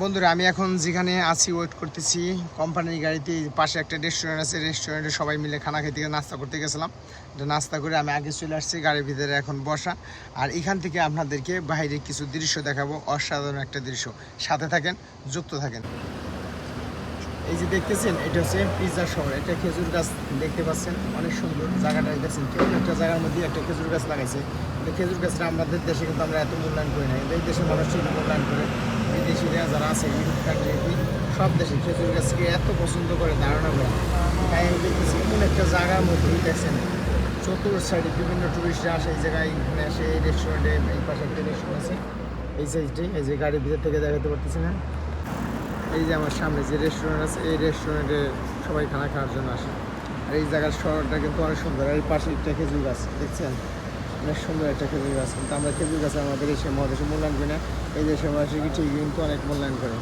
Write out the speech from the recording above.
বন্ধুরা আমি এখন যেখানে আছি ওয়েট করতেছি কোম্পানির গাড়িতে, পাশে একটা রেস্টুরেন্ট আছে, রেস্টুরেন্টে সবাই মিলে খানা খেতে নাস্তা করতে গেছিলাম। নাস্তা করে আমি আগে চলে আসছি, গাড়ির ভিতরে এখন বসা। আর এখান থেকে আপনাদেরকে বাইরের কিছু দৃশ্য দেখাবো, অসাধারণ একটা দৃশ্য। সাথে থাকেন, যুক্ত থাকেন। এই যে দেখতেছেন, এটা হচ্ছে পিৎজা শহর। এটা খেজুর গাছ দেখতে পাচ্ছেন, অনেক সুন্দর জায়গাটা। দেখছেন কেউ একটা জায়গার মধ্যে একটা খেজুর গাছ লাগাইছে। কিন্তু খেজুর গাছটা আমাদের দেশে কিন্তু আমরা এত মূল্যায়ন করি না, কিন্তু এই দেশের মানুষ ঠিক মূল্যায়ন করে। বিদেশিরা যারা আছে ইউরোপ কান্ট্রি, সব দেশে খেজুর গাছকে এত পছন্দ করে ধারণা করে। তাই আমি দেখতেছি এমন একটা জায়গার মধ্যে দেখছেন চতুর সাইডে বিভিন্ন টুরিস্টরা আসে এই জায়গায়, এখানে আসে। এই রেস্টুরেন্টে এই পাশে একটা রেস্টুরেন্ট আছে, এই সাইডে। এই যে গাড়ির ভিতর থেকে দেখাতে পারতেছি না, এই যে আমার সামনে যে রেস্টুরেন্ট আছে, এই রেস্টুরেন্টে সবাই খানা খাওয়ার জন্য আসে। আর এই জায়গার শহরটা কিন্তু অনেক সুন্দর। আর এই পাশে একটা খেজুর গাছ দেখছেন, অনেক সুন্দর একটা খেজুর গাছ। কিন্তু আমরা খেজুর গাছ আমাদের এসে মহাদেশে মূল্যায়ন করি না, এই দেশের মানুষ ঠিকই কিন্তু অনেক মূল্যায়ন করে।